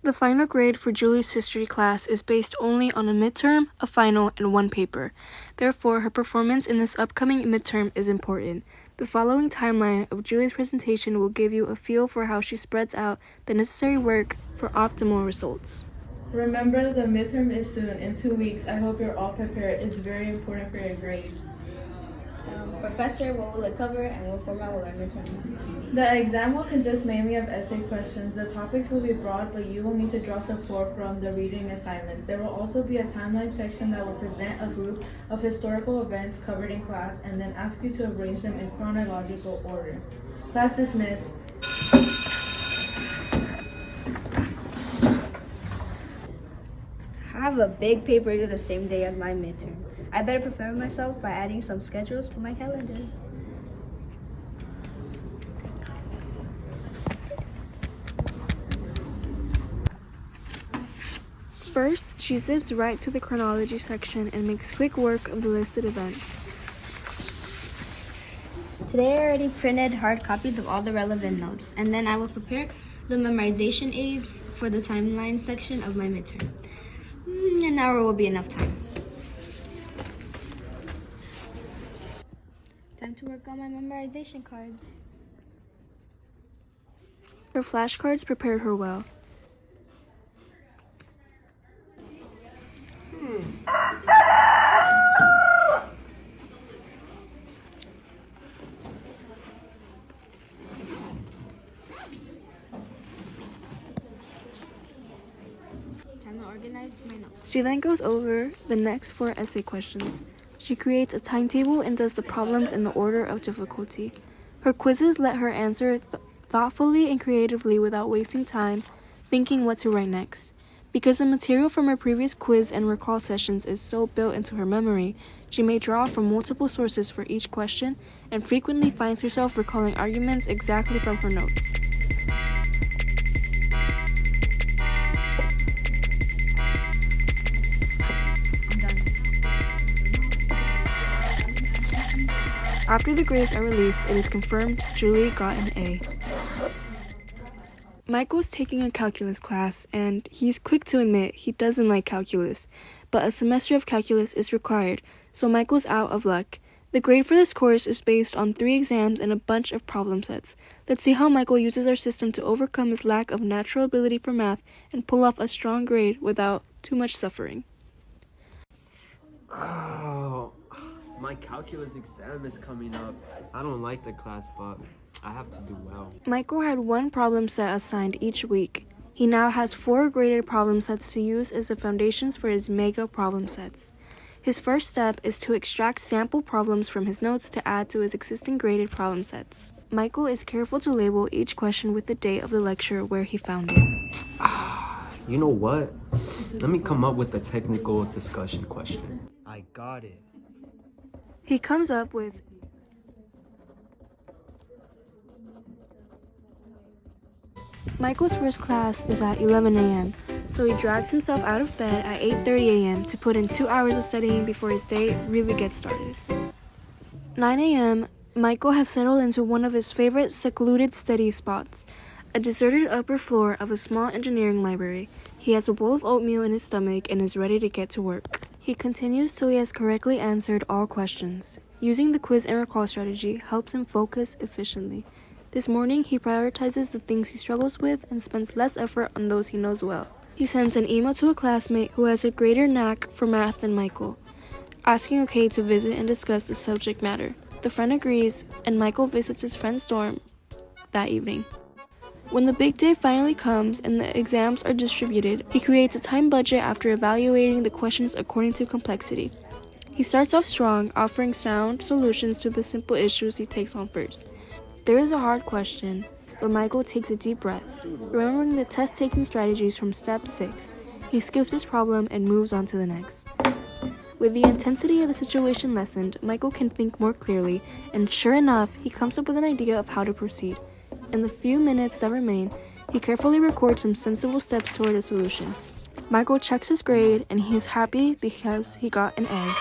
The final grade for Julie's history class is based only on a midterm, a final, and one paper. Therefore, her performance in this upcoming midterm is important. The following timeline of Julie's presentation will give you a feel for how she spreads out the necessary work for optimal results. Remember, the midterm is soon, in 2 weeks. I hope you're all prepared. It's very important for your grade. Professor, what will it cover and what format will our midterm have? The exam will consist mainly of essay questions. The topics will be broad, but you will need to draw support from the reading assignments. There will also be a timeline section that will present a group of historical events covered in class and then ask you to arrange them in chronological order. Class dismissed. I have a big paper due the same day as my midterm. I better prepare myself by adding some schedules to my calendar. First, she zips right to the chronology section and makes quick work of the listed events. Today I already printed hard copies of all the relevant notes, and then I will prepare the memorization aids for the timeline section of my midterm. An hour will be enough time. Time to work on my memorization cards. Her flashcards prepared her well. Time to organize my notes. She then goes over the next 4 essay questions. She creates a timetable and does the problems in the order of difficulty. Her quizzes let her answer thoughtfully and creatively without wasting time thinking what to write next. Because the material from her previous quiz and recall sessions is so built into her memory, she may draw from multiple sources for each question and frequently finds herself recalling arguments exactly from her notes. After the grades are released, it is confirmed Julie got an A. Michael's taking a calculus class, and he's quick to admit he doesn't like calculus, but a semester of calculus is required, so Michael's out of luck. The grade for this course is based on 3 exams and a bunch of problem sets. Let's see how Michael uses our system to overcome his lack of natural ability for math and pull off a strong grade without too much suffering. Oh, my calculus exam is coming up. I don't like the class, but I have to do well. Michael had 1 problem set assigned each week. He now has 4 graded problem sets to use as the foundations for his mega problem sets. His first step is to extract sample problems from his notes to add to his existing graded problem sets. Michael is careful to label each question with the date of the lecture where he found it. You know what? Let me come up with a technical discussion question. I got it. He comes up with Michael's first class is at 11 a.m., so he drags himself out of bed at 8:30 a.m. to put in 2 hours of studying before his day really gets started. 9 a.m., Michael has settled into one of his favorite secluded study spots, a deserted upper floor of a small engineering library. He has a bowl of oatmeal in his stomach and is ready to get to work. He continues till he has correctly answered all questions. Using the quiz and recall strategy helps him focus efficiently. This morning, he prioritizes the things he struggles with and spends less effort on those he knows well. He sends an email to a classmate who has a greater knack for math than Michael, asking okay to visit and discuss the subject matter. The friend agrees, and Michael visits his friend's dorm that evening. When the big day finally comes and the exams are distributed, he creates a time budget after evaluating the questions according to complexity. He starts off strong, offering sound solutions to the simple issues he takes on first. There is a hard question, but Michael takes a deep breath. Remembering the test-taking strategies from step 6, he skips his problem and moves on to the next. With the intensity of the situation lessened, Michael can think more clearly, and sure enough, he comes up with an idea of how to proceed. In the few minutes that remain, he carefully records some sensible steps toward a solution. Michael checks his grade, and he is happy because he got an A.